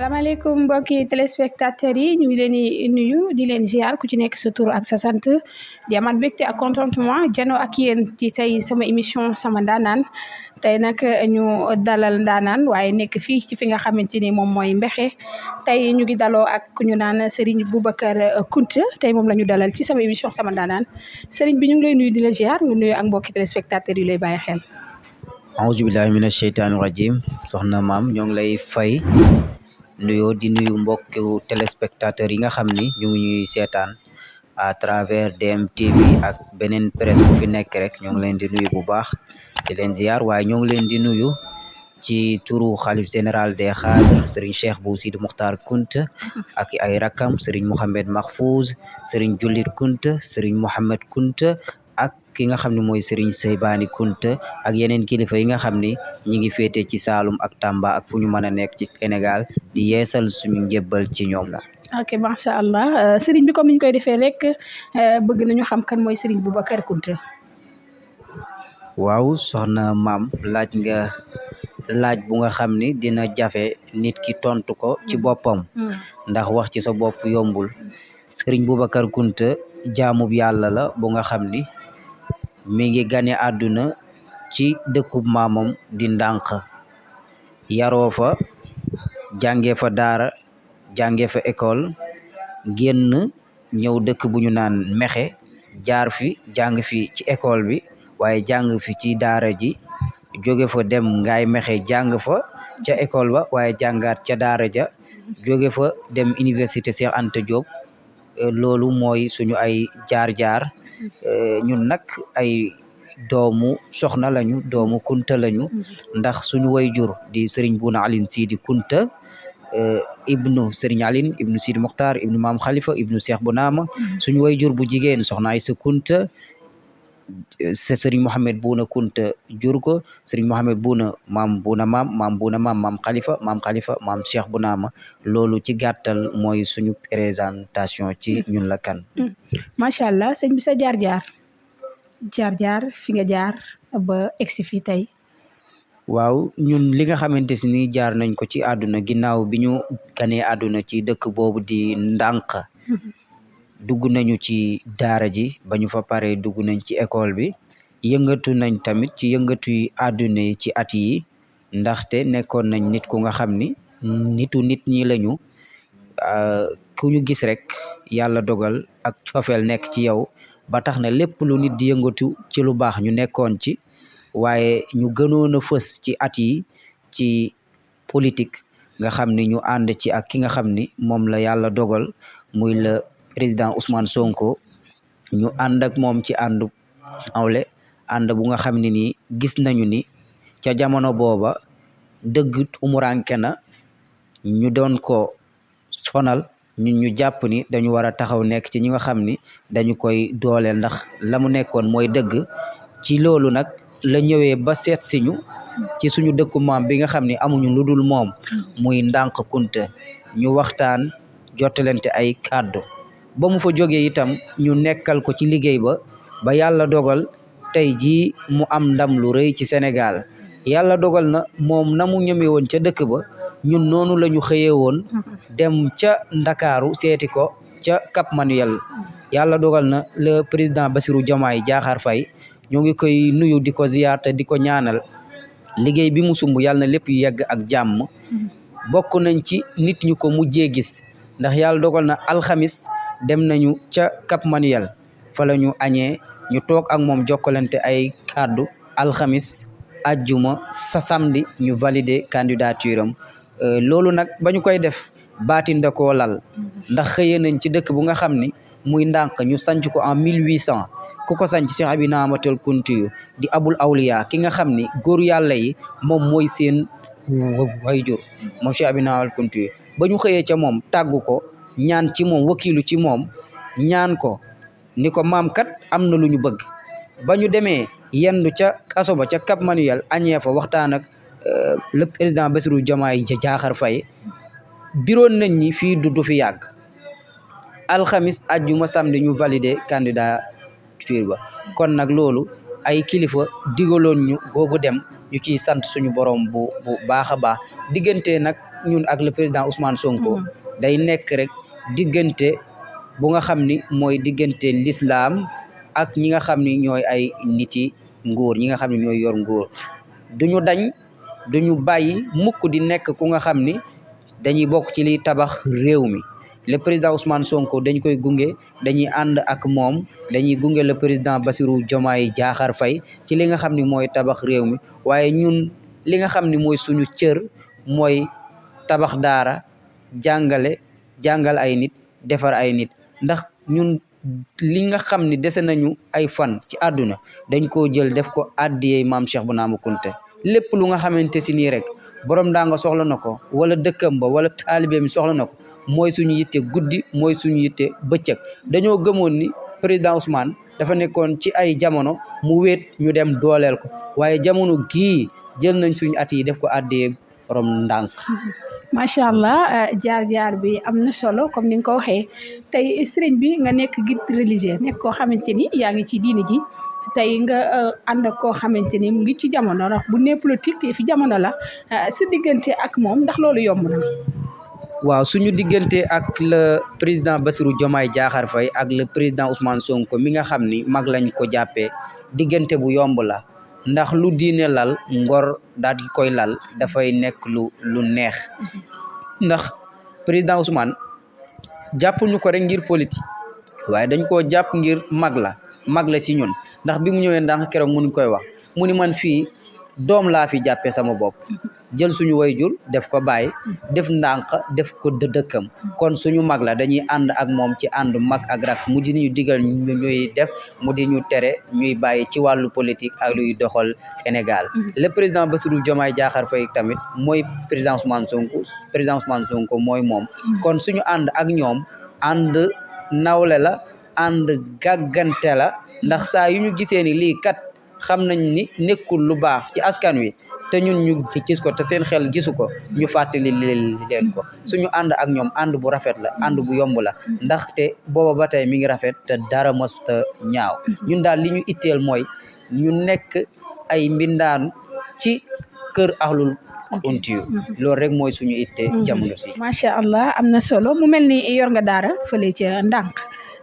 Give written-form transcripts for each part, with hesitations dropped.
salaamaaleykum mbokki téléspectateurs yi ñu ngi leen di nuyu di leen ziar ku ci nekk sa tur ak sa sant di amaat mbégte ak contentement jano ak yéen ci tey sama émission sama ndaanaan tey nag ñu dalal ndaanaan waaye nekk fii ci fi nga xamante ni moom mooy Mbexe tey ñu ngi daloo ak ku ñu naan Serigne Boubacar Kounta tey moom la ñu dalal ci sama émission sama ndaanaan Serigne bi ñu ngi lay nuyu di la ziar nga nuyu ak mbokki téléspectateurs yi lay bàyyi xel. auzu billahi mina sheytaani rajim soxna maam ñoo ngi lay fay nuyoo di nuyu mbokku téléspectateurs yi nga xam ni ñu ngi ñuy seetaan à travers DMTV ak beneen presse bu fi nekk rek ñoo ngi leen di nuyu bu baax di leen ziar waaye ñoo ngi leen di nuyu ci turu xalif général des Khadres Serigne Cheikh Bou Sidi Mokhtar Kounta ak ay rakam Serigne Mohamed Mahfouz Serigne Jullit Kounta Serigne Mohamed Kounta ak ki nga xam ne mooy Serigne Seybani Kounta ak yeneen kilifa yi nga xam ni ñi ngi féete ci Saalum ak Tamba ak fu ñu mën a nekk ci Sénégal di yeesal suñu njëbbal ci ñoom la. ok macha allah Serigne bi comme ni ñu koy defee rek bëgg nañu xam kan mooy Serigne Boubacar Kounta. waaw soxna maam laaj nga laaj bu nga xam ni dina jafe nit ki tontu ko ci boppam ndax wax ci sa bopp yombul Serigne Boubacar Kounta jaamub yàlla la bu nga xam ni mi ngi gane àdduna ci dëkkub maamam di ndànk yaroo fa jànge fa daara jànge fa école génn ñëw dëkk bu ñu naan Mexe jaar fi jàng fi ci école bi waaye jàng fi ci daara ji jóge fa dem Ngaay Mexe jàng fa ca école ba waaye jàngaat ca daara ja jóge fa dem université Cheikh Anta Diop loolu mooy suñu ay jaar-jaar ñun nag ay doomu soxna lañu doomu Kounta lañu ndax suñu wayjur di Serigne Bouna Aline Sidi Kounta ibnu Serigne Aline ibnu Sidi Mokhtar ibnu Maam Khalifa ibnu Cheikh Bounama suñu wayjur bu jigéen soxna Aysa Kounta Serigne Mohamed Bouna Kounta jur ko Serigne Mohamed Bouna maam Bouna maam Khalifa maam Cheikh Bounama loolu ci gàttal mooy suñu présentation ci ñun la kan. macha allah sëñ bi sa jaar-jaar fi nga jaar ba egsi fii tey. waaw ñun li nga xamante ni jaar nañ ko ci àdduna ginnaaw bi ñu ganee àdduna ci dëkk boobu di ndànk dugg nañu ci daara ji ba ñu fa pare dugg nañ ci école bi yëngatu nañ tamit ci yëngatu yi àdduna yi ci at yi ndaxte nekkoon nañ nit ku nga xam ni nitu nit ñi lañu ku ñu gis rek yàlla dogal ak cofeel nekk ci yow ba tax na lépp lu nit di yëngatu ci lu baax ñu nekkoon ci waaye ñu gënoon a fës ci at yi ci politique nga xam ni ñu ànd ci ak ki nga xam ni moom la yàlla dogal muy la président Ousmane Sonko ñu ànd ak moom ci àndu awle ànd bu nga xam ne nii gis nañu ni ca jamono booba dëgg umuranke na ñu doon ko sonal ñun ñu jàpp ni dañu war a taxaw nekk ci ñi nga xam ni dañu koy dooleel ndax la mu nekkoon mooy dëgg ci loolu nag la ñëwee ba seet si ñu ci suñu dëkku maam bi nga xam ni amuñu lu dul moom muy ndànk Kounta ñu waxtaan jottalante ay kàddu ba mu fa jógee itam ñu nekkal ko ci liggéey ba yàlla dogal tey jii mu am ndam lu rëy ci Sénégal yàlla dogal na moom na mu ñëmee woon ca dëkk ba ñun noonu la ñu xëyee woon dem ca Ndakaaru seeti ko ca Cap Manuel yàlla dogal na le président Bassirou Diomaye Diakhar Faye ñoo ngi koy nuyu di ko ziyaar te di ko ñaanal liggéey bi mu sumb yàlla na lépp yegg ak jàmm bokk nañ ci nit ñu ko mujjee gis ndax yàlla dogal na alxamis dem nañu ca Cap Manuel fa la ñu añee ñu toog ak moom jokkalante ay kàddu alxamis ajjuma sa samedi ñu valider candidature am loolu nag ba ñu koy def baatin da koo lal ndax xëyee nañ ci dëkk bu nga xam ni muy ndànk ñu sanc ko en 1800 ku ko sanc Cheikh Abi Namatal Kountiyu di abul awliya ki nga xam ni góor yàlla yi moom mooy seen wayjur moom Cheikh Abi Namatal Kountiyu ba ñu xëyee ca moom tàggu ko ñaan ci moom wakiilu ci moom ñaan ko ni ko maam kat am na lu ñu bëgg ba ñu demee yendu ca kaso ba ca Cap Manuel añee fa waxtaan ak le président Bassirou Diomaye Diakhar Faye biroon nañ ñi fii du fi yàgg alxamis ajjuma samedi ñu valider candidature ba kon nag loolu ay kilifa digaloon ñu googu dem ñu ciy sant suñu borom bu baax a baax diggante nag ñun ak le président Ousmane Sonko day nekk rek diggante bu nga xam ni mooy diggante l'islam ak ñi nga xam ni ñooy ay niti nguur ñi nga xam ni ñooy yor nguur duñu dañ duñu bàyyi mukk di nekk ku nga xam ni dañuy bokk ci liy tabax réew mi le président Ousmane Sonko dañ koy gunge dañuy ànd ak moom dañuy gunge le président Bassirou Diomaye Diakhar Faye ci li nga xam ni mooy tabax réew mi waaye ñun li nga xam ni mooy suñu cër mooy tabax daara jàngal ay nit defar ay nit ndax ñun li nga xam ni dese nañu ay fan ci àdduna dañ koo jël def ko addiyey maam Cheikh Bounama Kounta lépp lu nga xamante si nii rek borom daa nga soxla na ko wala dëkkam ba wala taalibe mi soxla na ko mooy suñu yitte guddi mooy suñu yitte bëccëg dañoo gëmoon ni président Ousmane dafa nekkoon ci ay jamono mu wéet ñu dem dooleel ko waaye jamono gii jël nañ suñu at yi def ko addiyee borom ndànk macha allah jaar-jaar bi am na solo comme ni nga ko waxee tey sëriñ bi nga nekk guide religieux nekk koo xamante ni yaa ngi ci diini ji tey nga ànd ak koo xamante ni mu ngi ci jamono ndax bu nee politique fi jamono la sa diggante ak moom ndax loolu yomb na. waaw suñu diggante ak le président Bassirou Diomaye Diakhar Faye ak le président Ousmane Sonko mi nga xam ni mag lañ ko jàppee diggante bu yomb la ndax lu diine lal ngor daal di koy lal dafay nekk lu neex ndax président Ousmane jàppuñu ko rek ngir politique waaye dañ koo jàpp ngir mag la ci ñun ndax bi mu ñëwee ndax keroog mu ngi koy wax mu ni man fii doom laa fi jàppee sama bopp jël suñu wayjur def ko bàyyi def ndànk def ko dëkkam kon suñu mag la dañuy ànd ak moom ci ànd mag ak rak mu di ñu digal ñuy def mu di ñu tere ñuy bàyyi ci wàllu politique ak luy doxal Sénégal le président Bassirou Diomaye Diakhar Faye tamit mooy président Ousmane Sonko mooy moom kon suñu ànd ak ñoom ànd nawle la ànd gàggante la ndax saa yu ñu gisee ni lii kat xam nañ ni nekkul lu baax ci askan wi te ñun ñu gis ko te seen xel gisu ko ñu fàttali leen ko suñu ànd ak ñoom ànd bu rafet la ànd bu yomb la ndaxte booba ba tey mi ngi rafet te dara mësta ñaaw ñun daal li ñu itteel mooy ñu nekk ay mbindaanu ci kër Ahlul Kounta loolu rek mooy suñu itte jamono si macha allah am na solo mu mel ni yor nga daara fële ca ndànk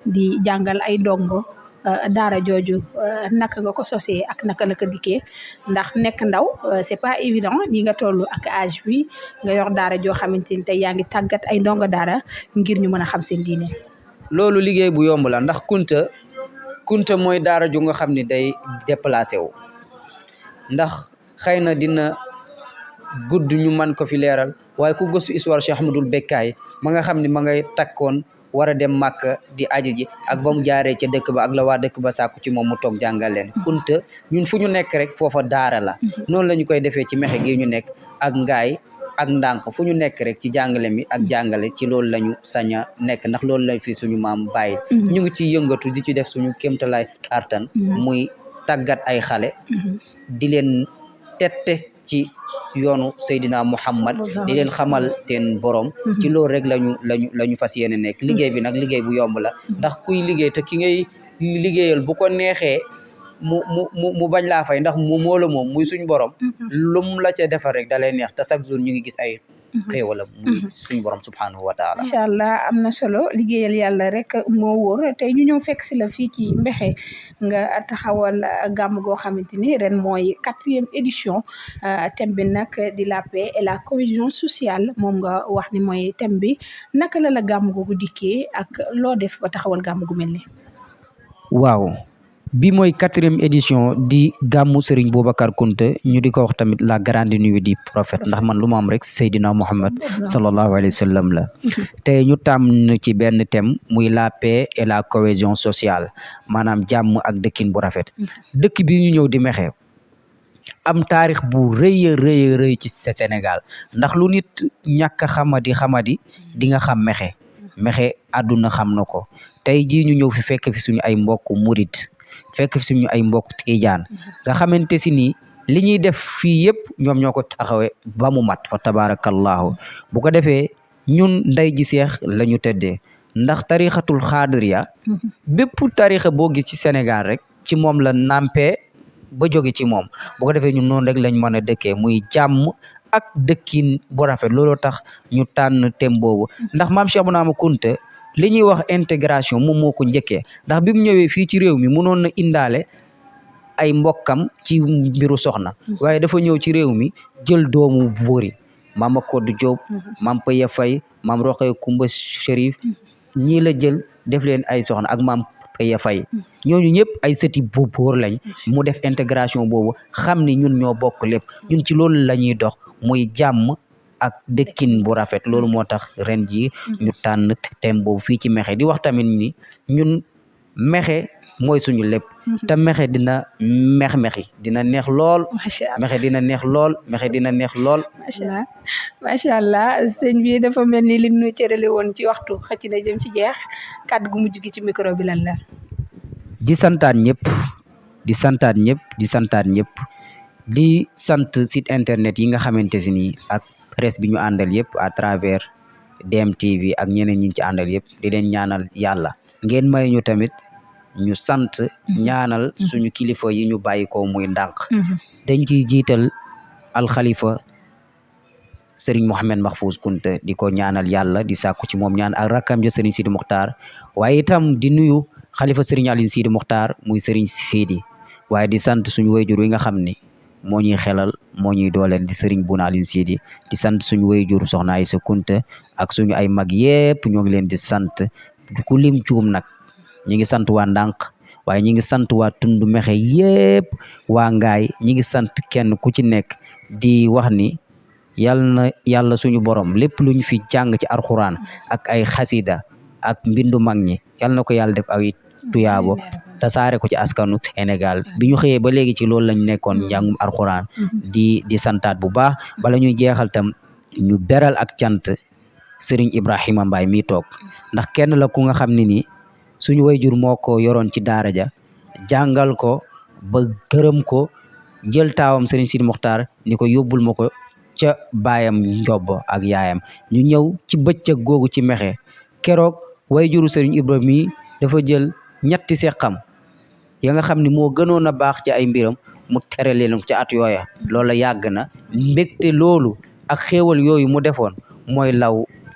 di jàngal ay ndongo daara jooju naka nga ko sosee ak naka la ko dikkee ndax nekk ndaw c'est pas évident ñi nga toll ak âge bi nga yor daara joo xamante ni tey yaa ngi tàggat ay ndongo daara ngir ñu mën a xam seen diine. loolu liggéey bu yomb la ndax Kounta mooy daara ju nga xam ni day déplacé wu ndax xëy na dina gudd ñu mën ko fi leeral waaye ku gëstu histoire Cheikh Ahmadoul Bekkaay ma nga xam ni ma ngay takkoon war a dem Màkka di aji ji ak ba mu jaaree ca dëkk ba ak la waa dëkk ba sàkku ci moom mu toog jàngal leen Kounta ñun fu ñu nekk rek foofa daara la noonu la ñu koy defee ci mexe gi ñu nekk ak ngaay ak ndànk fu ñu nekk rek ci jàngale mi ak jàngale ci loolu la ñu sañ a nekk ndax loolu lañ fi suñu maam bàyyi ñu ngi ciy yëngatu di ci def suñu kéemtalaay kàttan muy tàggat ay xale di leen tette ci yoonu Seydina Muhammad di leen xamal seen borom ci loolu rek lañu fas yéene nekk liggéey bi nag liggéey bu yomb la ndax kuy liggéey te ki ngay liggéeyal bu ko neexee mu bañ laa fay ndax moo la moom muy suñ borom lum la ca defar rek da lay neex te chaque jour ñu ngi gis ay xéewalam muy suñ borom subhanahu wa taala macha allah am na solo liggéeyal yàlla rek moo wóor tey ñu ñëw fekk si la fii ci Mbexe nga taxawal gàmm goo xamante ni ren mooy 4e édition thème bi nag di la paix et la cohésion sociale moom nga wax ni mooy thème bi naka la gàmm googu dikkee ak loo def ba taxawal gàmm gu mel ni waaw bi mooy 4e édition di gàmmu Serigne Boubacar Kounta ñu di ko wax tamit la grande nuit du prophète ndax man lu ma am rek Seydina Muhammad sallallahu alayhi wa sallam la te ñu tàmm ci benn thème muy la paix et la cohésion sociale maanaam jàmm ak dëkkin bu rafet dëkk bi ñu ñëw di Mekhe am taarix bu rëy ci Sénégal ndax lu nit ñàkk a xamadi di nga xam Mekhe àdduna xam na ko tey jii ñu ñëw fi fekk fi suñu ay mbokk murit fekk fi suñu ay mbokk tijaan nga xamante si ni li ñuy def fii yëpp ñoom ñoo ko taxawee ba mu mat fa tabarakallahu bu ko defee ñun nday ji seex la ñu tëddee ndax tarixatul xaadiriya bépp tarixa boo gis ci Sénégal rek ci moom la nampee ba jóge ci moom bu ko defee ñun noonu rek lañ mën a dëkkee muy jàmm ak dëkkin bu rafet looloo tax ñu tànn thème boobu ndax maam Cheikh Bounama Kounta li ñuy wax intégration moom moo ko njëkkee ndax bi mu ñëwee fii ci réew mi mënoon na indaale ay mbokkam ci mbiru soxna waaye dafa ñëw ci réew mi jël doomu buuri maam Kodou Diop maam Paya Faye maam Rokhaya Kumba Chérif ñii la jël def leen ay soxna ak maam Paya Faye ñooñu ñëpp ay sëti buur lañ mu def intégration boobu xam ni ñun ñoo bokk lépp ñun ci loolu la ñuy dox muy jàmm ak dëkkin bu rafet loolu moo tax ren ji ñu tànn thème boobu fii ci Mékhé di wax tamit ni ñun Mékhé mooy suñu lépp te Mékhé dina mexi dina neex lool Mékhé dina neex lool Mékhé dina neex lool macha allah sëñ bi dafa mel ni li ñu cërale woon ci waxtu xëcc na jëm ci jeex kàddu gu mujj gi ci micro bi lan la di santaat ñëpp di santaat ñëpp di santaat ñëpp di sant site internet yi nga xamante si nii ak presse bi ñu àndal yëpp à travers DMTV ak ñeneen ñi ci àndal yëpp di leen ñaanal yàlla ngeen may ñu tamit ñu sant ñaanal suñu kilifa yi ñu bàyyi ko muy ndànk dañ ciy jiital alxalifa Serigne Mohamed Mahfouz Kounta di ko ñaanal yàlla di sàkku ci moom ñaan ak rakkam ja Serigne Sidi Mokhtar waaye itam di nuyu xalifa Serigne Aline Sidi Mokhtar muy Serigne Sidi waaye di sant suñu wayjur wi nga xam ni moo ñuy xelal moo ñuy dooleel di Serigne Bouna Aline Sidi di sant suñu wayjur soxna Aïssa Kounta ak suñu ay mag yépp ñoo ngi leen di sant ku lim juum nag ñi ngi sant waa ndànk waaye ñi ngi sant waa tund Mékhé yépp waa ngaay ñi ngi sant kenn ku ci nekk di wax ni yàlla suñu borom lépp luñ fi jàng ci alxuraan ak ay xasida ak mbindu mag ñi yàlla na ko yàlla def ay tuyaabo tasaare ko ci askanu Sénégal bi ñu xëyee ba léegi ci loolu lañ nekkoon njàngum alxuraan di santaat bu baax bala ñuy jeexal tam ñu beral ak cant Serigne Ibrahima Mbaye mi toog ndax kenn la ku nga xam ne ni suñu wayjur moo ko yoroon ci daara ja jàngal ko ba gërëm ko jël taawam Serigne Sidi Mokhtar ni ko yóbbul ma ko ca baayam njobb ak yaayam ñu ñëw ci bëccëg googu ci Mékhé keroog wayjuru Serigne Ibrahima mi dafa jël ñetti seqam ya nga xam ne moo gënoon a baax ci ay mbiram mu tere leen ci at yooya loola yàgg na mbégte loolu ak xéewal yooyu mu defoon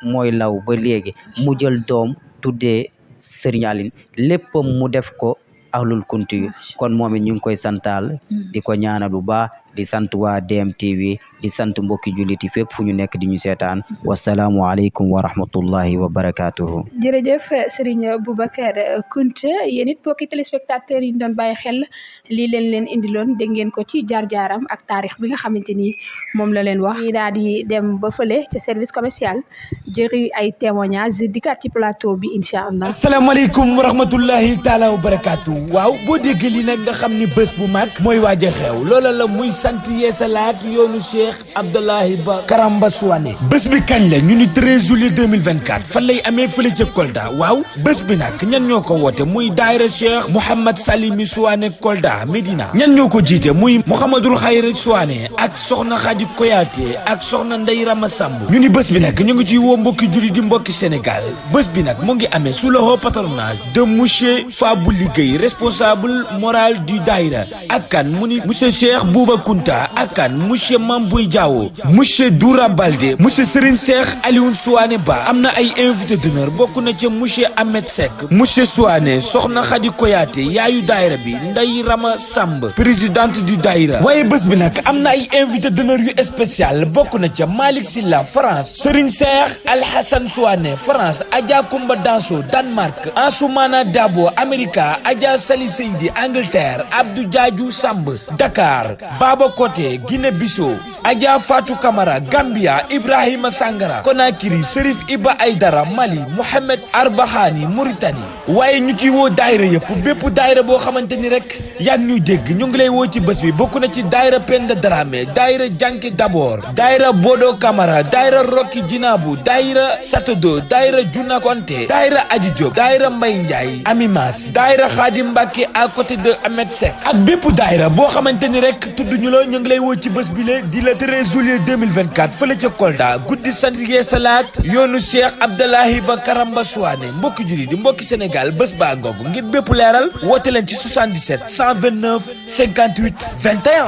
mooy law ba léegi mu jël doom tuddee Serigne Aline léppam mu def ko ahlul kunti yu kon moom it ñu ngi koy santaal di ko ñaanal bu baax di sant waa DMTV di sant mbokki jullit yi fépp fu ñu nekk di ñu seetaan wasalaamu aleykum wa rahmatullahi wa barakatuhu jërëjëf Serigne Boubacar Kounta yéen it mbokki téléspectateurs yi ñu doon bàyyi xel lii leen indiloon dégg ngeen ko ci jaar-jaaram ak taarix bi nga xamante ni moom la leen wax yi daal di dem ba fële ca service commercial jëri ay témoignage dikkaat ci plateau bi incha allah asalaamaaleykum wa rahmatullahi taala wa barakatuh waaw boo dégg li nag nga xam ni bés bu mag mooy waaj a xew loola la muy sant yeesalaat yoonu Cheikh Abdoulahi Ba Karamba Souané bés bi kañ la ñu ni 13 juillet 2024 fan lay amee fële ca Kolda waaw bés bi nag ñan ñoo ko woote muy daayira Cheikh Mouhamad Salimi Souané Kolda Médina ñan ñoo ko jiite muy Mouhamadul Khayri Souané ak soxna Khady Koyaté ak soxna Ndey Rama Samb ñu ni bés bi nag ñu ngi ciy woo mbokki julli di mbokki Sénégal bés bi nag mu ngi amee sous le haut patronage de monsieur Fabou Ligueye responsable moral du daayira ak kan mu ni monsieur Cheikh Bouba Kounta ak kan monsieur Mamboy Diawo monsieur Doura Baldé monsieur Serigne Cheikh Alioune Souané Ba am na ay invité d'honneur bokk na ca monsieur Ahmed Seck monsieur Souané soxna Khady Koyaté yaayu daayira bi Ndey Rama Samb présidente du daayira waaye bés bi nag am na ay invité d'honneur yu spécial bokk na ca Malick Silla France Serigne Cheikh Alhassane Souané France Adja Koumba Danso Danemark Ansoumana Dabo America Adja Sali Seydi Angleterre Abdou Diadiou Samb Dakar Baba Koté Guinée Bissau Adja Fatou Camara Gambia Ibrahima Sangara Conakry Serif Iba Aydara Mali Mohamed Arbahani Mauritanie waaye ñu ci woo daayira yëpp bépp daayira boo xamante ni rek yaa ngi ñuy dégg ñu ngi lay woo ci bés bi bokk na ci daayira Penda Dramé daayira Janké Dabor daayira Bodo Camara daayira Rocky Djinabou daayira Satodo daayira Juna Konté daayira Adji Diop daayira Mbaye Ndiaye Amimas daayira Khadim Mbacké à côté de Ahmed Seck ak bépp daayira boo xamante ni rek tudd ñu la ñu ngi lay woo ci bés bi le di le 13 juillet 2024 fële ca Kolda guddi sant yee salaat yoonu Cheikh Abdoulahi Ba Karamba Souané mbokki julli di mbokki Sénégal Sénégal bés baa googu ngir bépp leeral woote leen ci 77 129 58 21.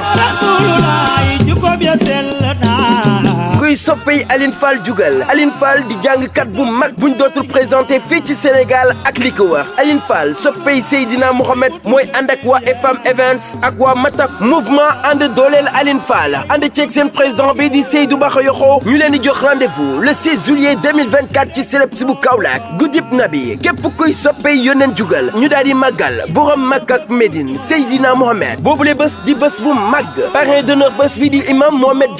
kuy soppey Aline Fall jugal Aline Fall di jàngkat bu mag buñ dootul présenté fii ci Sénégal ak li ko wax Aline Fall soppey Seydina Mohamed mooy ànd ak waa FM Events ak waa Mataf mouvement ànd dooleel Aline Fall ànd ceeg seen président bi di Seydou Bakayoko ñu leen di jox rendez-vous le 6 juillet 2024 ci CELEPS bu Kaolack guddib nabi képp kuy soppey yónneen jugal ñu daal di màggal borom Makka ak Médine Seydina Mohamed boobule bés di bés bu mag parrain d'honneur bés bi di imam Mohamed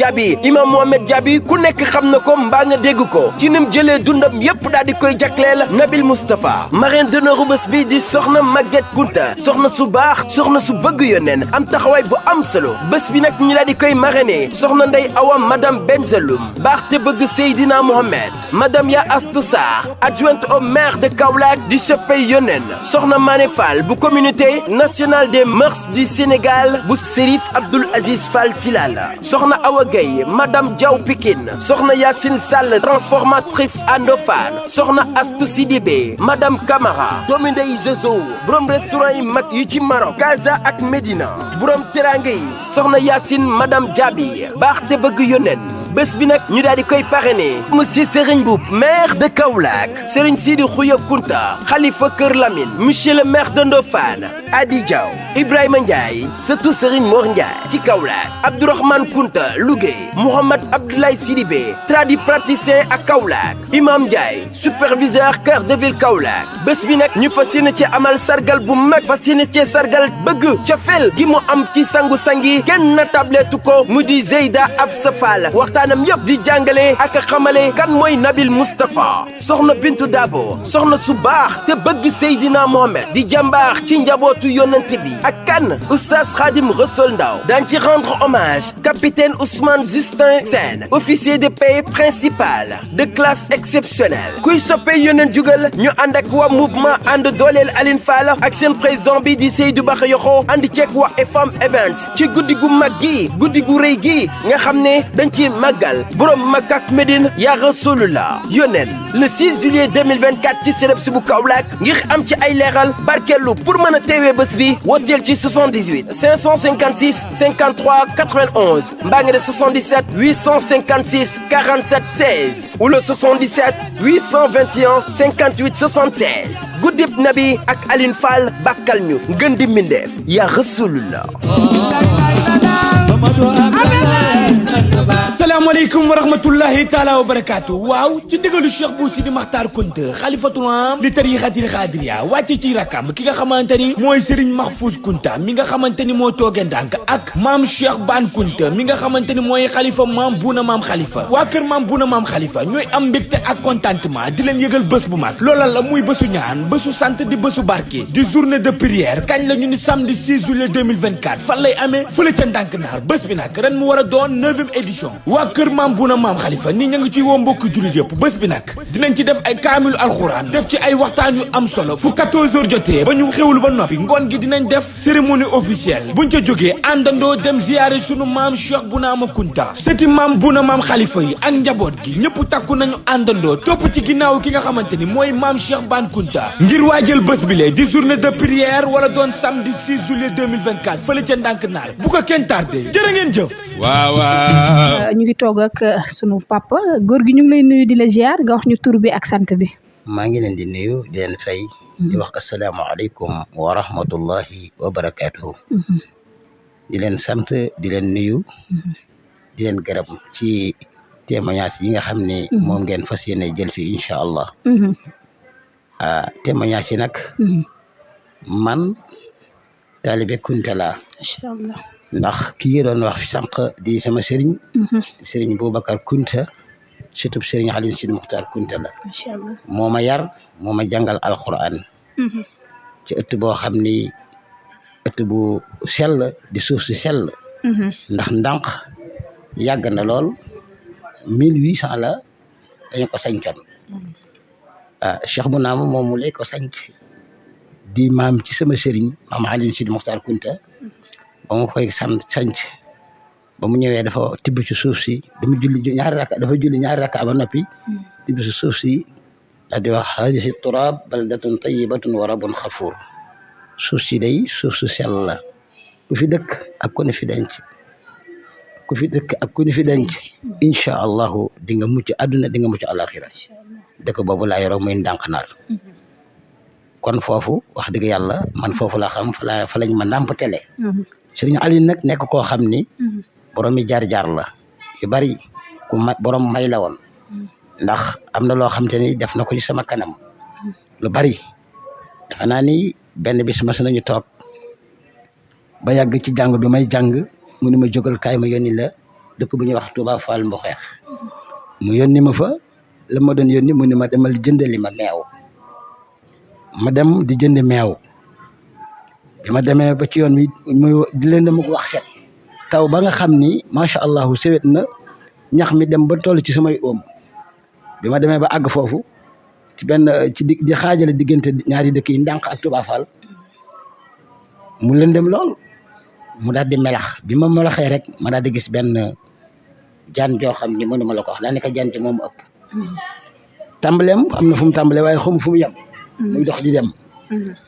Diaby ku nekk xam na ko mbaa nga dégg ko ci nim jëlee dundam yépp daal di koy jagleel Nabil Moustapha marraine d'honneur bés bi di soxna Maguette Kunta soxna su baax soxna su bëgg yónneen am taxawaay bu am solo bés bi nag ñu daal di koy marraine soxna Ndey Awa madame Benzeloum baax te bëgg Seydina Mohamed madame Ya Astou Sarr adjointe au maire de Kaolack di soppey yónneen soxna Mané Fall bu communauté nationale des mœurs du Sénégal bu Serif Abdoul Aziz Fall Tilala soxna Awa Gueye madame Diaw Pikine soxna Yacine Sall transformatrice Andofane soxna Astou Sidibé madame Camara doomi ndey Zezo borom restaurant yi mag yu ci Maroc Casa ak Médina borom teranga yi soxna Yacine madame Diaby baax te bëgg yónneen bés bi nag ñu daal di koy parrainer monsieur Serigne Mboup maire de Kaolack Serigne Sidi Khouya Kounta Khalifa Kër Lamine monsieur le maire de Ndofane Adi Diaw Ibrahima Ndiaye surtout Serigne Mor Ndiaye ci Kaolack Abdourahmane Kounta Lougué Mouhamad Abdoulaye Sidibé tradipraticien ak Kaolack Imam Ndiaye superviseur cœur de ville Kaolack bés bi nag ñu fas yéene ci amal sargal bu mag fas yéene ci sargal bëgg cofeel gi mu am ci sangu-sangi kenn na tabletu ko mu di Zeyda Absa Fall waxtaanam yëpp di jàngale ak xamale kan mooy Nabil Moustapha soxna Bintu Dabo soxna su baax te bëgg Seydina Mohamed di jàmbaar ci njabootu yonent bi ak kan Oustaz Khadim Rassoul Ndaw daañ ci rendre hommage capitaine Ousmane Justin Sène officier de paix principal de classe exceptionnelle kuy soppee yonent jugal ñu ànd ak waa mouvement ànd dooleel Aline Fall ak seen président bi di Seydou Bakayoko ànd ceeg waa FM Events ci guddi gu mag gi guddi gu rëy gi nga xam ne dañ ci màggal borom Makka ak Médine ya Rasulullah yónneen le 6 juillet 2024 ci CELEPS bu Kaolack ngir am ci ay leeral barkeelu pour mën a teewee bés bi wooteel ci 78 556 53 91 mbaa nga de 77 856 47 16 ou le 77 821 58 76 guddib nabi ak Aline Fall bakkal ñu ngën di mindeef ya Rasulullah. salaamaaleykum wa rahmatullahi taala wa barakaatu waaw ci ndigalu Cheikh Bou Sidi Makhtar Kounta xalifatul am li tariixatil xaadiriya wàcce ci rakam ki nga xamante ni mooy Serigne Mahfouz Kounta mi nga xamante ni moo toogee ndànk ak maam Cheikh Ban Kounta mi nga xamante ni mooy xalifa maam Bouna maam xalifa waa kër maam Bouna maam xalifa ñooy am mbégte ak contentement di leen yëgal bés bu mag loola la muy bésu ñaan bésu sant di bésu barke di journée de prière kañ la ñu ni samedi 6 juillet 2024 fan lay amee fële ca ndànk naar bés bi nag ren mu war a doon 9e édition waa kër maam Bouna maam xalifa nii ña ngi ciy woo mbokk jullit yëpp bés bi nag dinañ ci def ay kaamilu alxuraan def ci ay waxtaan yu am solo fu 14h jotee ba ñu xewlu ba noppi ngoon gi dinañ def cérémonie officielle buñ ca jógee àndandoo dem ziyaare sunu maam Cheikh Bouna ma Kounta sëti maam Bouna maam xalifa yi ak njaboot gi ñëpp takku nañu àndandoo topp ci ginnaaw ki nga xamante ni mooy maam Cheikh Ban Kounta ngir waajal bés bi lee di journée de prière wala doon samedi 6 juillet 2024 fële ca ndànk naar bu ko kenn tardé jërë ngeen jëf. waaw waaw. ñu ngi toog ak sunu papa góor gi ñu ngi lay nuyu di la ziar nga wax ñu tur bi ak sant bi. maa ngi leen di nuyu di leen fay. di wax asalaamaaleykum wa rahmatullahi wa barakaatuhu. di leen sant di leen nuyu. di leen gërëm ci témoignage yi nga xam ne moom ngeen fas yéene jël fi incha allah. témoignage yi nag. man taalibe Kounta laa. incha allah. ndax kii doon wax sànq di sama sëriñ. sëriñ Boubacar Kounta surtout sëriñ Alioune Sidi Mokhtar Kounta la. incha allah moo ma yar moo ma jàngal alquran. ci ëtt boo xam ni ëtt bu sell di suuf si sell. ndax ndànk yàgg na lool 1800 la dañu ko sañcoon. Cheikh Bouna moom mu lay ko sañc di maam ci sama sëriñ maam Alioune Sidi Mokhtar Kounta. ba mu koy sanc ba mu ñëwee dafa tibb ci suuf si dafa julli ñaari rakka ba noppi tibb ci suuf si daal di wax hadihi turaab baldatun tayyibatun wa rabbun xafuur suuf si day suuf su sell la ku fi dëkk ak ku ne fi denc ku fi dëkk ak ku ne fi denc incha allahu di nga mucc àdduna di nga mucc alaxira dëkk boobu laa yoroo muy Ndànkanaar kon foofu wax dëgg yàlla man foofu laa xam fa lañ ma nàmpatele Sëriñ Aliou nag nekk koo xam ni borom mi jaar-jaar la yu bari ku borom may la woon ndax am na loo xam te ni def na ko ci sama kanam lu bari defe naa ni benn bis mas nañu toog ba yàgg ci jàng bi may jàng mu ni ma jógal kaay ma yónni la dëkk bu ñuy wax Touba Fall Mboxeex mu yónni ma fa la ma doon yónni mu ni ma demal jëndali ma meew ma dem di jënd meew bi ma demee ba ci yoon wi muy di leen dama ko wax set taw ba nga xam ni macha allah sewet na ñax mi dem ba toll ci samay oom bi ma demee ba àgg foofu ci benn di xaajale diggante ñaari dëkk yi Ndànk ak Touba Fall mu lëndëm lool mu daal di melax bi ma melaxee rek ma daal di gis benn jaan joo xam ni mënuma la ko wax daanaka jaan ji moom ëpp tàmbaleem am na fu mu tàmbalee waaye xamu fu mu yem muy dox di dem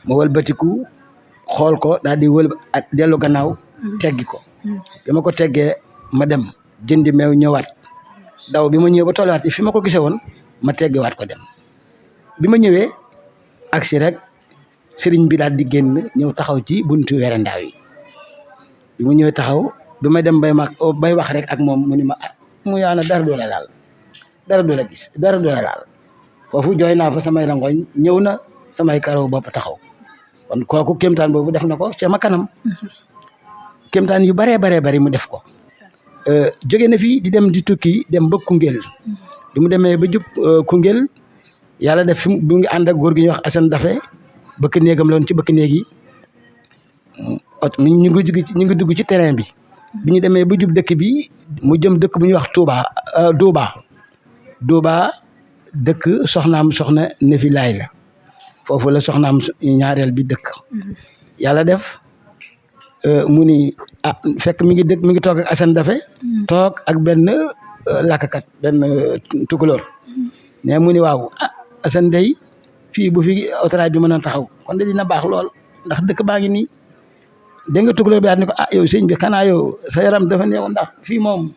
ma wëlbatiku xool ko daal di dellu gannaaw teggi ko bi ma ko teggee ma dem jëndi meew ñëwaat daw bi ma ñëwee ba tolluwaat fi ma ko gisee woon ma teggiwaat ko dem bi ma ñëwee agsi rek sëriñ bi daal di génn ñëw taxaw ci buntu werandaaw yi bi mu ñëwee taxaw bi ma dem bay wax rek ak moom mu ni ma mu yaana dara du la laal dara du la gis dara du la laal foofu jooy naa fa samay rangoñ ñëw na samay karaw bopp taxaw kon kooku kéemtaan boobu def na ko ci ma kanam kéemtaan yu baree bari mu def ko jóge na fi di dem di tukki dem ba Koungheul bi mu demee ba jub Koungheul yàlla def fi bu ngi ànd ak góor gi ñuy wax Assane Dafe bëkk néegam la woon ci bëkk néeg yi ñu ngi dugg ci terrain bi bi ñu demee ba jub dëkk bi mu jëm dëkk bu ñuy wax Touba dëkk soxnaam soxna Nefi Laay la foofu la soxnaam ñaareel bi dëkk yàlla def mu ni fekk mi ngi toog ak Assane Dafe toog ak benn làkkat benn tukulóor mais mu ni waaw Assane day fii bu fi autorail bi mën a taxaw kon de dina baax lool ndax dëkk baa ngi nii dégg nga tukulóor bi daal ni ko yow sëñ bi xanaa yow sa yaram dafa neew ndax fii moom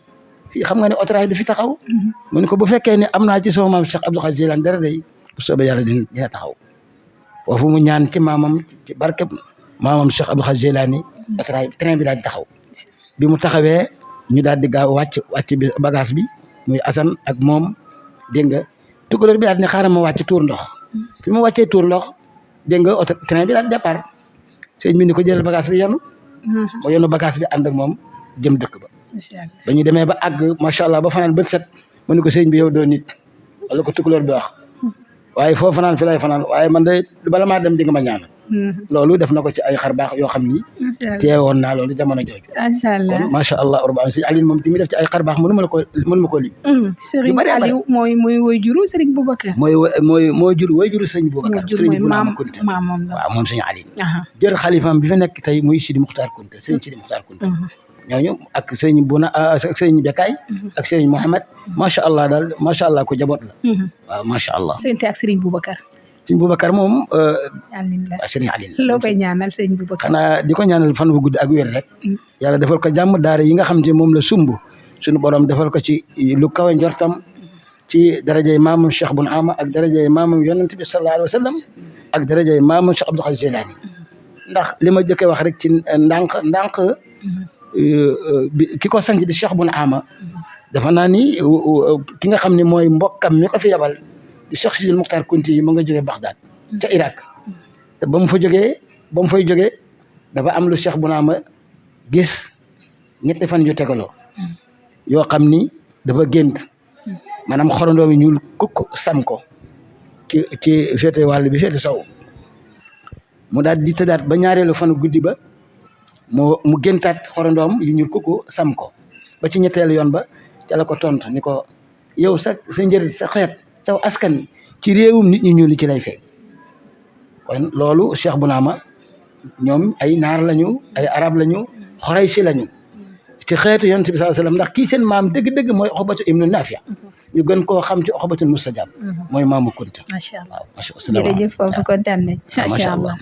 fii xam nga ne autorail du fi taxaw mu ni ko bu fekkee ne am naa ci sama maam Cheikh Abdou Khadir Jilani dara day bu soobee yàlla dina taxaw foofu mu ñaan ci maamam ci barkeb maamam Cheikh Abdou Khadir Jilani train bi daal di taxaw bi mu taxawee ñu daal di gaaw wàcc bi bagage bi muy Assane ak moom dégg nga tukulóor bi daal di ne xaaral ma wàcc tuur ndox fi mu wàccee tuur ndox dégg nga train bi daal di départ sëñ bi ni ko jëlal bagage bi yenu moo yenu bagage bi ànd ak moom jëm dëkk ba ba ñu demee ba àgg macha allah ba fanaan bët set mu ni ko sëñ bi yow doo nit wala ko tukulóor bi wax waaye foo fanaan fi lay fanaan waaye man de bala maa dem di nga ma ñaanal loolu def na ko ci ay xar baax yoo xam ni teewoon naa loolu jamono jooju kon macha allah rabbi si Aliou moom ti mi def ci ay xar baax mënu ma ko lim Serigne Aliou mooy woy juru Serigne Boubacar mooy jur woy juru Serigne Boubacar Serigne Bounama Kounta waaw moom Serigne Aliou jër xalifaam bi fa nekk tey muy Sidi Muxtaar Kounta Serigne Sidi Muxtaar Kounta ñooñu ak Serigne ak Serigne Bekaay ak Serigne Mohamed macha allah daal macha allah ko jaboot la waaw macha allah sente ak Serigne Boubacar Serigne Boubacar moom Serigne Aliou loo koy ñaanal Serigne Boubacar xanaa di ko ñaanal fan wu gudd ak wér rek yàlla defal ko jàmm daara yi nga xam te moom la sumb suñu borom defal ko ci lu kawe njortam ci darajay maamam Cheikh Bun Ama ak darajay maamam yonent bi sallallahu alayhi wa sallam ak darajay maamam Cheikh Abdou Khadir Jilani ndax li ma jëkkee wax rek ci ndànk ki ko sanc di Cheikh Bun Ama dafa naa ni ki nga xam ne mooy mbokkam mi ko fi yabal di Cheikh Sidil Muxtaar Kunti yi mu nga jógee Bagdad ca Irak te ba mu fay jógee dafa am lu Cheikh Bun Ama gis ñetti fan yu tegaloo yoo xam ni dafa gént maanaam xorondoo mi ñuul kukk sam ko ci féete wàll bi féete sow mu daal di tëddaat ba ñaareelu fanu guddi ba mu géntaat xorondoom yu ñuul kukk sam ko ba ci ñetteelu yoon ba ca la ko tontu ni ko yow sa njëriñ sa xeet sa askan ci réewum nit ñi ñuul ci lay feeñ kon loolu Cheikh Bounama ñoom ay naar lañu ay arab lañu Xuraysi lañu ci xeetu yonent bi sallallahu alayhi wasallam ndax kii seen maam dëgg-dëgg mooy Uqbatu ibnu Naafi' ñu gën koo xam ci oxbatul mustajab mooy Maamu Kunta. macha allah waaw macha allah jërëjëf foofu kontaan nañ. macha allah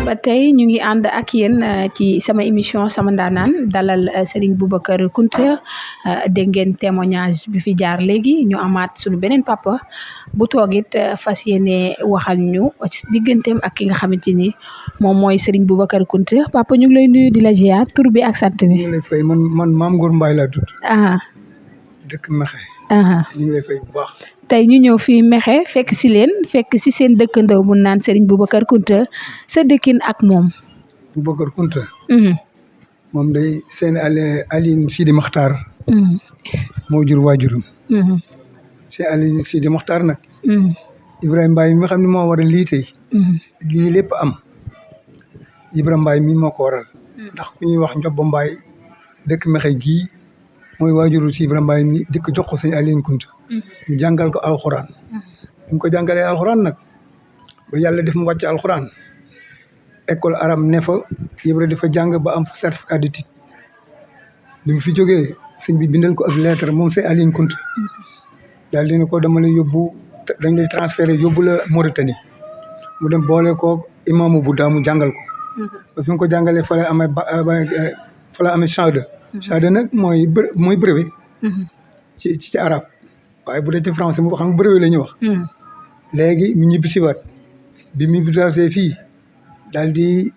ba tey ñu ngi ànd ak yéen ci sama émission sama ndaanaan dalal Serigne Boubacar Kounta dégg ngeen témoignage bi fi jaar léegi ñu amaat suñu beneen papa bu toogit fas yéene waxal ñu digganteem ak ki nga xamante ni moom mooy Serigne Boubacar Kounta papa ñu ngi lay nuyu di la ziar tur bi ak sant bi. ñu ngi lay fay man Mame Goor Mbaye laa tudd. dëkk Mexe. ñu ngi lay fay bu baax. tey ñu ñëw fii Mexe fekk si seen dëkkandoo bu naan Serigne Boubacar Kounta sa dëkkin ak moom. Boubacar Kounta. moom day seen Aline Sidi Makhtar. moo jur waajuram. seen Aline Sidi Makhtar nag. Ibrahima Mbaye mi nga xam ne moo waral lii tey. lii lépp am. Ibrahima Mbaye mi moo ko waral. ndax ku ñuy wax Ndiob Mbaye dëkk Mexe gii mooy waajuru si Ibrahima Mbaye mi dikk jox ko sëñ Aline Kounta. ñu jàngal ko alxuraan. ñu ko jàngalee alxuraan nag ba yàlla def mu wàcc alxuraan école arabe ne fa Ibra dafa jàng ba am certificat d'étude bi mu fi jógee sëñ bi bindal ko ak lettre moom sëñ Aline Kounta daal dina ko dama lay yóbbu dañ lay transféré yóbbu la Mauritanie mu dem boole ko imaamu Bouddha mu jàngal ko. ba fi mu ko jàngalee fa la amee shahada nag mooy brevet. ci arabe. waaye bu dee ci français mu xam nga brevet la ñuy wax. léegi mu ñibbi si waat bi mu ñibbi fii daal di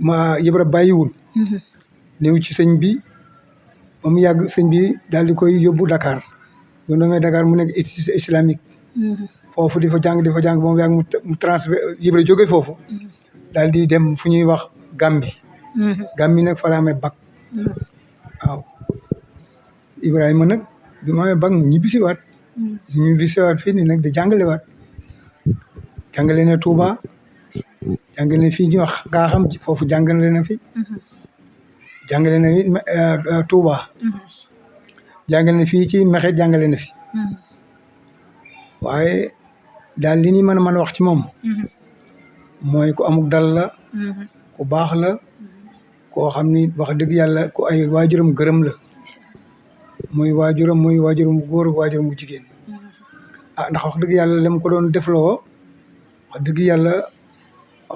ma Ibra bàyyiwul. néew ci sëñ bi ba mu yàgg sëñ bi daal di koy yóbbu Dakar bu demee Dakar mu nekk étude islamique. foofu di fa jàng ba mu yàgg mu transfert Ibra jógee foofu. daal di dem fu ñuy wax Gambie. Gambie nag fa la amee bac. waaw Ibrahima nag bi ma amee bac mu ñibbi si waat. ñu ngi sewaat fii nii nag di jàngalewaat jàngale na Touba jàngale na fii ñuy wax ngaa xam foofu jàngale na fi jàngale na fi Touba jàngale na fii ci Mexe jàngale na fi waaye daal li ñu mën a wax ci moom mooy ku amuk dal la ku baax la koo xam ni wax dëgg yàlla ku ay waajuram gërëm la muy waajuram bu góor waajuram bu jigéen ndax wax dëgg yàlla lam ko doon defloo wax dëgg yàlla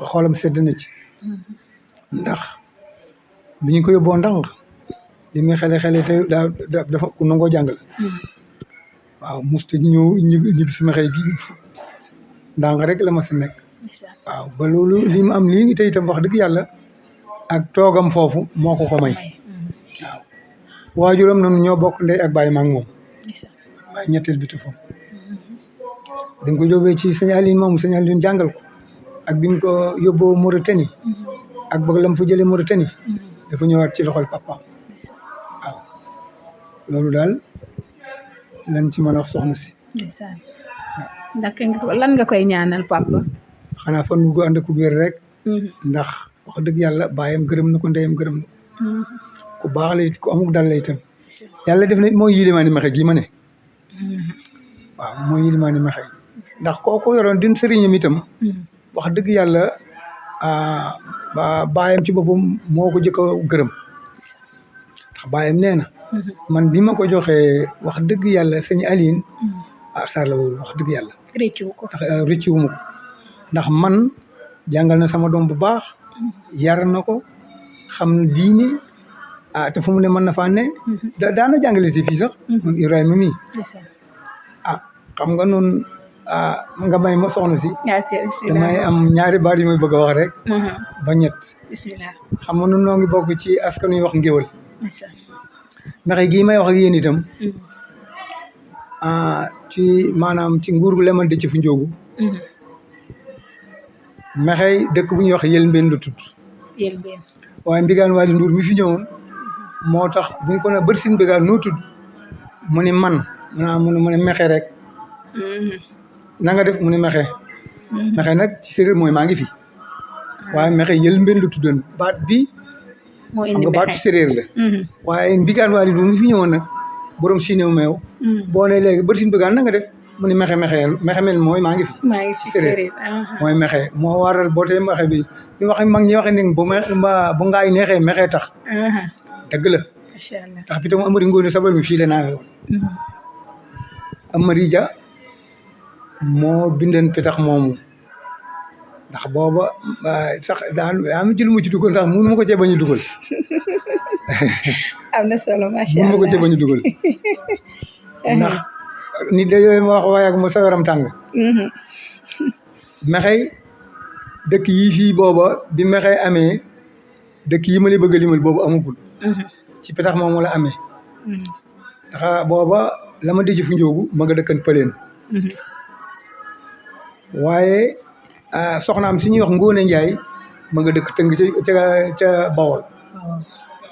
xoolam sedd na ci ndax bi ñu ko yóbboo ndànk li muy xele te dafa ku nangoo jàngal waaw musta ñëw ñibbi si Mexe gi ndànk rek la ma si nekk waaw ba loolu li mu am lii tey itam wax dëgg yàlla ak toogam foofu moo ko may waaw waajuram noonu ñoo bokk ndey ak baay maag moom maay ñetteel bi foofu dañ ko yóbbee ci sëñ Aline moom sëñ Aline jàngal ko ak bi mu ko yóbboo Mauritanie ak bëgg la mu fa jëlee Mauritanie dafa ñëwaat ci loxol papaam waaw loolu daal lan ci mën a wax soxna si. ndax lan nga koy ñaanal papa. xanaa fan wu ànd ak wér rek. ndax wax dëgg yàlla baayam gërëm na ko ndeyam gërëm na ku baax la it ku amul dal la itam yàlla def na mooy yilimaani Mexe gii ma ne waaw mooy yilimaani Mexe ndax kooku yoroon din sëriñam itam wax dëgg yàlla baayam ci boppam moo ko jëkk a gërëm ndax baayam nee na man bi ma ko joxee wax dëgg yàlla sëñ Aline sar la wul wax dëgg yàlla rëccu ma ko ndax man jàngal na sama doom bu baax yar na ko xam na diine te fu mu ne mën na faa ne daana jàngale si fii sax moom Ibrahima mii xam nga noonu nga may ma soxna si damay am ñaari baat yu may bëgg a wax rek ba ñett bismillah xam nga nun noo ngi bokk ci askan wi wax ngéwal Mexe gii may wax ak yéen itam ci maanaam ci nguur gu lemante ci fu njóogu Mexe dëkk bu ñuy wax Yelmbeen la tudd waaye Mbigaan Waly Ndour mi fi ñëwoon moo tax buñ ko ne bët sin Mbigaan noo tudd mu ne man mu ne Mexe rek na nga def mu ne Mexe Mexe nag ci séeréer mooy maa ngi fi waaye Mexe Yelmbeen la tuddoon baat bi xam nga baatu séeréer la waaye Mbigaan Waly Ndour mi fi ñëwoon nag borom sinéew meew boo ne léegi bët sin Mbigaan na nga def mu ne Mexe mel mooy maa ngi fi séeréer mooy Mexe moo waral boo tee Mexe bi bi wax mag ñi waxe ne bu ngaay neexee Mexe tax dëgg la macha allah ndax bi tam Amari Ngoone Sabel mi fii la naawe woon Amari Dia moo bindan pitax moomu ndax booba sax daan am ci lu mu ci dugal ndax mënu ma ko cee bañ a dugal. am na solo macha mënu allah ma ko cee bañ a dugal. ndax nit dañoo ma wax waaye ak ma sa yaram tàng. Mexey dëkk yi fii booba bi Mexey amee dëkk yi ma lay bëgg a limal boobu amagul. ci pitax moomu la amee. ndax booba la ma dëj fu njóogu ma nga dëkkan Pëleen. waaye soxnaam si ñuy wax Ngóone Njaay ma nga dëkk tëng ca Bawol.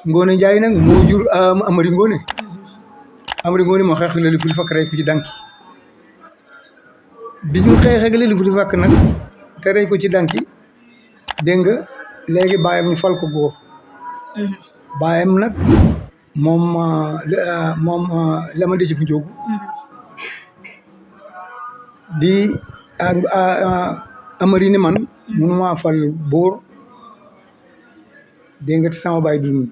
Ngóone Njaay nag moo jur Amari Ngóone. Amari Ngóone moo xeex leli fu di fakk rey ko ci danki bi ñu xeexee leli fu di fakk nag te rey ko ci danki dégg nga léegi baayam ñu fal ko góor. baayam nag moom la ma dëj fu njóogu di Amari ni man mënuma fal buur dégg nga te sama baay du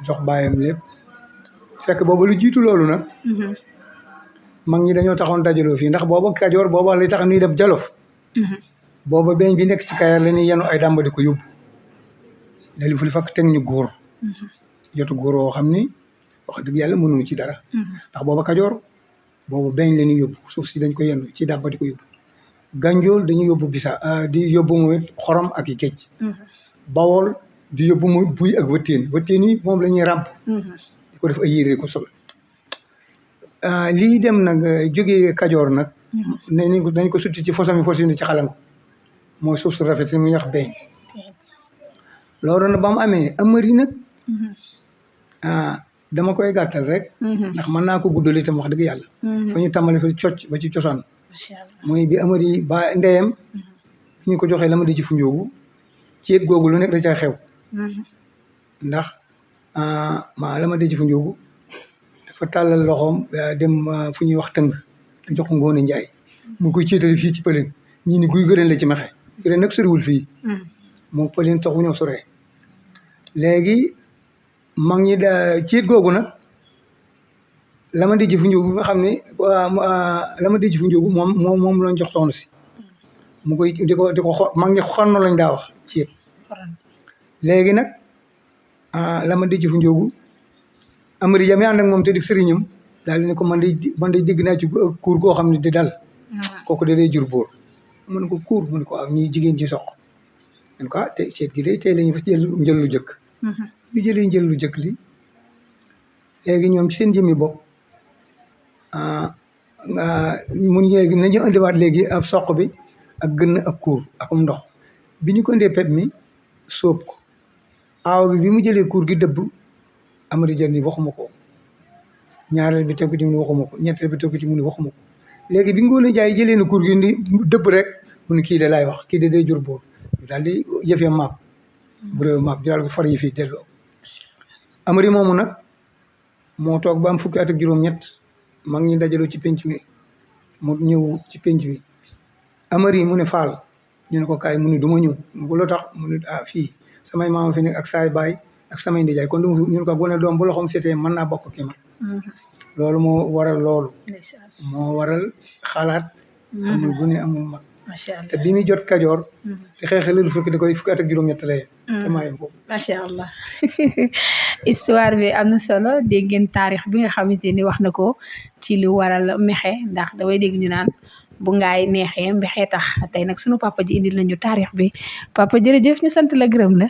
jox baayam lépp fekk booba lu jiitu loolu nag mag ñi dañoo taxoon dajaloo fii ndax booba Kajoor booba li tax ñuy def Jolof booba beñ bi nekk ci Kayaar la ñuy yenu ay dàmba di ko yóbbu léegi fu li fakk teg ñu góor jotu góor woo xam ni wax dëgg yàlla mënuñu ci dara ndax booba Kajoor booba beñ la ñuy yóbbu suuf si dañ ko yenu ci dàmba di ko yóbbu Ganjool dañuy yóbbu bisa di yóbbu mu xorom ak i géej Bawol di yóbbu mu buy ak wëttéen yi moom la ñuy ràmp di ko def ay yére ko sol lii dem nag jógee Kajoor nag ne ni dañ ko sutti ci fosami fosini ci xalangu mooy suuf su rafet si mu ñax beñ loolu nag ba mu amee Amari nag dama koy gàttal rek ndax mën naa ko guddal itam wax dëgg yàlla fa ñu tàmbali fa cocc ba ci cosaan mooy bi Amari ba ndeyam ñu ko joxee la ma di ci fu njóogu ci yët googu lu nekk da ca xew ndax ma la ma di ci fu njóogu dafa tàllal loxoom dem fu ñuy wax tëng jox ko Ngoone Njaay mu koy ciitali fii ci Pëleen ñii ni guy gërën la ci Mexe gërën nag soriwul fii moom Pëleen taxu ñëw soree léegi mag ñi da ci yët googu nag la ma di ci fu njóogu nga xam ne la ma di ci fu njóogu moom lañ jox soxna si mu koy di ko mag ñi xonn lañ daa wax ci yët léegi nag la ma di ci fu njóogu Amari Dia mi ànd ak moom te di sëriñam daal di ne ko man de dégg naa ci kuur goo xam ne di dal kooku da day jur bóor mu ne ko kuur mu ne ko ñuy jigéen ci soq mu ne ko te seet gi de tey la ñu fa jël njël lu jëkk ñu jëlee njël lu jëkk li léegi ñoom ci seen jëmmi bopp mun léegi nañu indiwaat léegi ab soq bi ak gën ak kuur akum ndox bi ñu ko indee pep mi sóob ko aaw bi mu jëlee kuur gi dëbb Amari Dia ni waxuma ko ñaareel bi tegu ci mu ni waxuma ko ñetteel bi tegu ci mu ni waxuma ko léegi bi Ngoone Njaay jëlee na kuur gi ni dëbb rek mu ne kii de laay wax kii de day jur bóor daal di yëfee maap bu réew maap daal ko far yi fii delloo Amari moomu nag moo toog ba am fukki at ak juróom-ñett mag ñi dajaloo ci penc mi mu ñëw ci penc mi Amari mu ne faal ñu ne ko kaay mu ni du ma ñëw bu la tax mu ne fii samay maama fi nekk ak saay baay ak samay ndijaay kon du ñu ko gone doom bu loxoom seetee mën naa bokk ki man loolu moo waral loolu moo waral xalaat amul gune amul mag te bi muy jot Kajoor te xeexee lu fukki da koy fukki at ak juróom-ñett lay te maayam boobu macha allah histoire bi am na solo dégg ngeen taarix bi nga xamante ni wax na ko ci li waral Mexe ndax damay dégg ñu naan bu ngaay neexee Mexe tax tey nag sunu papa ji indil nañu taarix bi papa jërëjëf ñu sant la gërëm la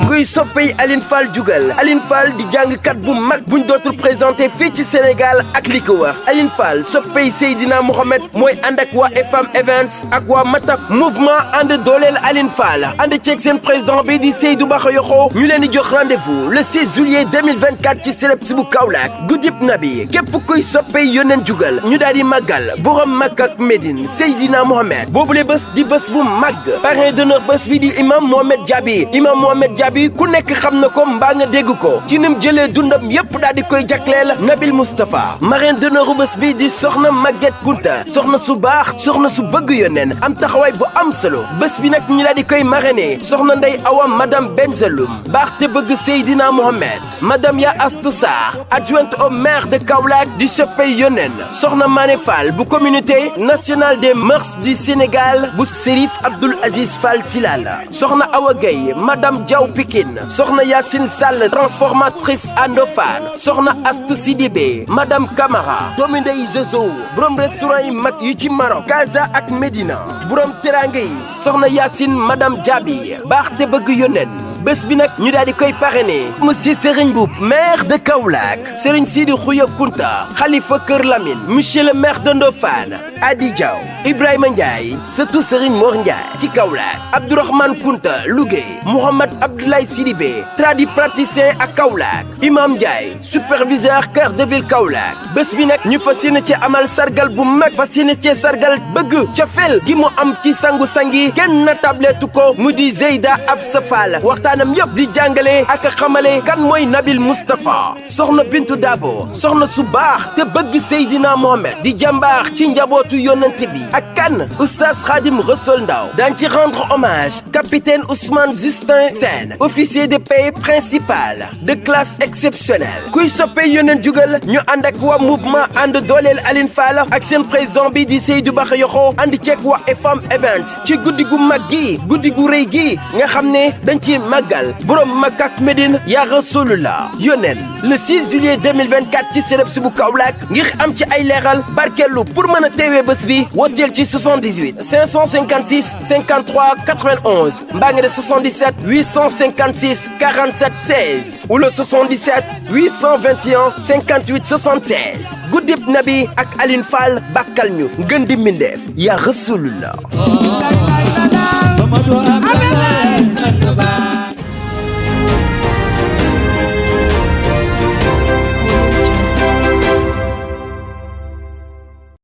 kuy soppey Aline Fall jugal Aline Fall di jàngkat bu mag buñ dootul présenté fii ci Sénégal ak li ko wax Aline Fall soppey Seydina Mohamed mooy ànd ak waa FM Events ak waa Mataf mouvement ànd dooleel Aline Fall ànd ceeg seen président bi di Seydou Bakhoyokho ñu leen di jox rendez-vous le 16 juillet 2024 ci CELEPS bu Kaolack guddib nabi képp kuy soppey yónneen jugal ñu daal di màggal borom Makka ak Médine Seydina Mohamed boobule bés di bés bu mag parrain d'honneur bés bi di imam Mohamed Diaby ku nekk xam na ko mbaa nga dégg ko ci nim jëlee dundam yépp daal di koy jagleel Nabil Moustapha marraine d'honneur bés bi di soxna Maguette Kounta soxna su baax soxna su bëgg yónneen am taxawaay bu am solo bés bi nag ñu daal di koy marraine soxna Ndey Awa madame Benzeloum baax te bëgg Seydina Mohamed madame Ya Astou Sarr adjointe au maire de Kaolack di soppey yónneen soxna Mané Fall bu communauté nationale des mœurs du Sénégal bu Serif Abdoul Aziz Fall Tilala soxna Awa Gueye madame Diaw Pikine soxna Yacine Sall transformatrice Andofane soxna Astou Sidibé madame Camara doomi ndey Zezo borom restaurant yi mag yu ci Maroc Casa ak Médina borom teranga yi soxna Yacine madame Diaby baax te bëgg yónneen bés bi nag ñu daal di koy parrainé monsieur Serigne Mboup maire de Kaolack Serigne Sidi Khouya Kounta Khalifa Kër Lamine monsieur le maire de Ndofane Adi Diaw Ibrahima Ndiaye surtout Serigne Mor Ndiaye ci Kaolack Abdourahmane Kounta Lougué Mouhamad Abdoulaye Sidibé tradipraticien ak Kaolack Imam Ndiaye superviseur cœur de ville Kaolack bés bi nag ñu fas yéene ci amal sargal bu mag fas yéene ci sargal bëgg cofeel gi mu am ci sangu-sangi kenn na tabletu ko mu di Zeyda Absa Fall waxtaanam yëpp di jàngale ak xamale kan mooy Nabil Moustapha soxna Bintu Dabo soxna su baax te bëgg Seydina Mohamed di jàmbaar ci njabootu yonante bi ak kan Oustaz Khadim Rassoul Ndaw daañ ci rendre hommage capitaine Ousmane Justin Sène officier de paix principal de classe exceptionnelle kuy soppe yoneen jugal ñu ànd ak waa mouvement ànd dooleel Aline Fall ak seen président bi di Seydou Bakayoko ànd ceeg waa FM Events ci guddi gu mag gi guddi gu rëy gi nga xam ne dañ ci màggal borom Makka ak Médine ya Rasulullah yoneen le 6 juillet 2024 ci CEDEPS bu Kaolack ngir am ci ay leeral barkeelu pour mën a teewee bés bi wooteel ci 78 556 53 91 mbaa nga de 77 856 47 16 ou le 77 821 58 76 guddib nabi ak Aline Fall bakkal ñu ngën di mbindeef ya Rasulullah